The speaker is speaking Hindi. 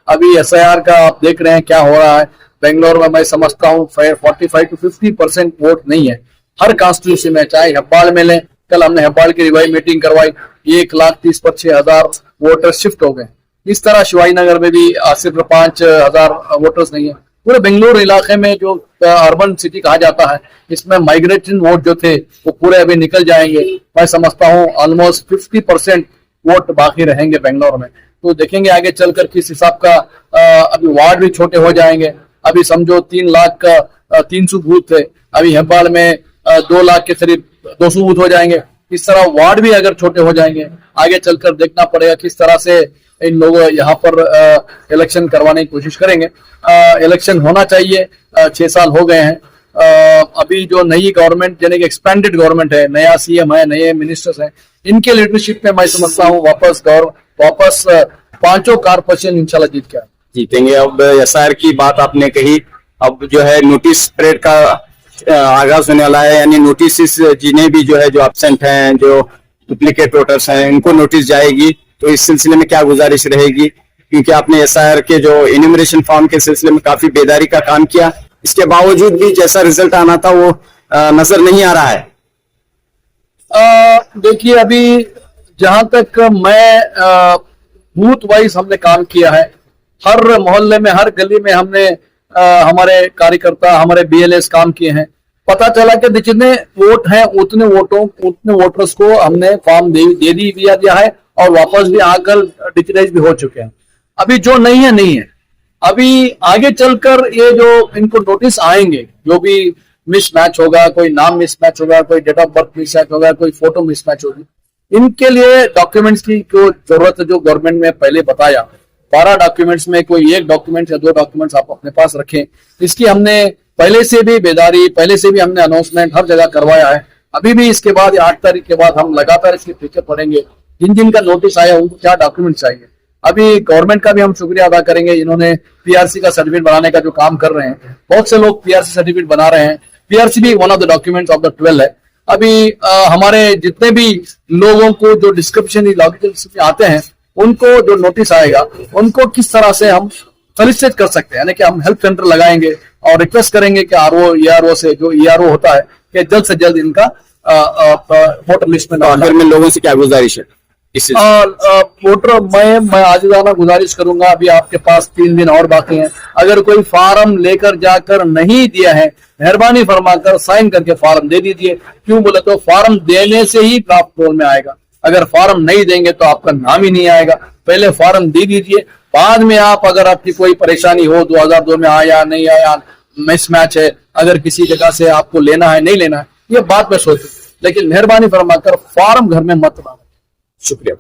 अभी SIR का आप देख रहे हैं क्या हो रहा है बेंगलोर में। मैं समझता हूँ 45 to 50% वोट नहीं है हर कॉन्स्टिट्यूंसी में, चाहे हेब्बाल में लें। कल हमने हेब्बाल की रिवाइव मीटिंग करवाई, 1,30,06,000 वोटर शिफ्ट हो गए। इस तरह शिवाजी नगर में भी सिर्फ 5,000 वोटर्स नहीं है। पूरे बेंगलुरु इलाके में जो अर्बन सिटी कहा जाता है, इसमें माइग्रेशन वोट जो थे वो पूरे अभी निकल जाएंगे। मैं समझता हूँ ऑलमोस्ट 50% वोट बाकी रहेंगे बेंगलोर में। तो देखेंगे आगे चलकर किस हिसाब का अभी वार्ड भी छोटे हो जाएंगे। अभी समझो 3 लाख का 300 बूथ थे, अभी हेब्बाल में 2 लाख के करीब 200 बूथ हो जाएंगे। इस तरह वार्ड भी अगर छोटे हो जाएंगे, आगे चलकर देखना पड़ेगा किस तरह से इन लोग यहाँ पर इलेक्शन करवाने की कोशिश करेंगे। इलेक्शन होना चाहिए, 6 साल हो गए हैं। अभी जो नई गवर्नमेंट यानी कि एक्सपेंडेड गवर्नमेंट है, नया CM है, नए मिनिस्टर्स हैं, इनके लीडरशिप में मैं समझता हूँ वापस 5 कारपोरेशन इंशाल्लाह जीत के जीतेंगे। अब SIR की बात आपने कही, अब जो है नोटिस पीरियड का आगाज होने वाला है, यानी नोटिस जिन्हें भी जो है जो एब्सेंट हैं, जो डुप्लीकेट वोटर्स हैं, इनको नोटिस जाएगी। तो इस सिलसिले में क्या गुजारिश रहेगी, क्योंकि आपने SIR के जो इन्यूमरेशन फॉर्म के सिलसिले में काफी बेदारी का काम किया, इसके बावजूद भी जैसा रिजल्ट आना था वो नजर नहीं आ रहा है। देखिए अभी जहां तक मैं बूथ वाइज हमने काम किया है, हर मोहल्ले में हर गली में हमने हमारे कार्यकर्ता हमारे BLS काम किए हैं। पता चला कि जितने वोट हैं उतने वोटर्स को हमने फॉर्म दे दिया है और वापस भी आकर डिजिटाइज भी हो चुके हैं। अभी जो नहीं है अभी आगे चलकर ये जो इनको नोटिस आएंगे, जो भी मिसमैच होगा, कोई नाम मिसमैच होगा, कोई डेट ऑफ बर्थ मिसमैच होगा, कोई फोटो मिसमैच होगी, इनके लिए डॉक्यूमेंट्स की जो जरूरत है, जो गवर्नमेंट ने पहले बताया 12 डॉक्यूमेंट्स में कोई 1 डॉक्यूमेंट या 2 डॉक्यूमेंट्स आप अपने पास रखें। इसकी हमने पहले से भी बेदारी, पहले से भी हमने अनाउंसमेंट हर जगह करवाया है। अभी भी इसके बाद 8 तारीख के बाद हम लगातार इसके पीछे पड़ेंगे। जिन का नोटिस आया उनको क्या डॉक्यूमेंट चाहिए। अभी गवर्नमेंट का भी हम शुक्रिया अदा करेंगे, इन्होंने PRC का सर्टिफिकेट बनाने का जो काम कर रहे हैं। बहुत से लोग PRC सर्टिफिकेट बना रहे हैं। PRC भी one of the documents of the 12 है। अभी हमारे जितने भी लोगों को जो डिस्क्रिप्शन आते हैं, उनको जो नोटिस आएगा उनको किस तरह से हम फेलिसिटेट कर सकते हैं, यानी कि हम हेल्प सेंटर लगाएंगे और रिक्वेस्ट करेंगे कि RO ERO से, जो ERO होता है, कि जल्द से जल्द इनका वोटर लिस्ट में आखिर में लोगों से क्या गुजारिश है वोटर मैं आज जाना गुजारिश करूंगा। अभी आपके पास 3 दिन और बाकी हैं। अगर कोई फार्म लेकर जाकर नहीं दिया है, मेहरबानी फरमाकर साइन करके फार्म दे दीजिए। क्यों बोले तो फार्म देने से ही ड्राफ्ट रोल में आएगा। अगर फार्म नहीं देंगे तो आपका नाम ही नहीं आएगा। पहले फार्म दे दीजिए, बाद में आप अगर आपकी कोई परेशानी हो, 2002 में आया नहीं आया, मिसमैच है, अगर किसी जगह से आपको लेना है नहीं लेना है, ये बात में सोचो, लेकिन मेहरबानी फरमाकर फार्म घर में मत लाना। शुक्रिया।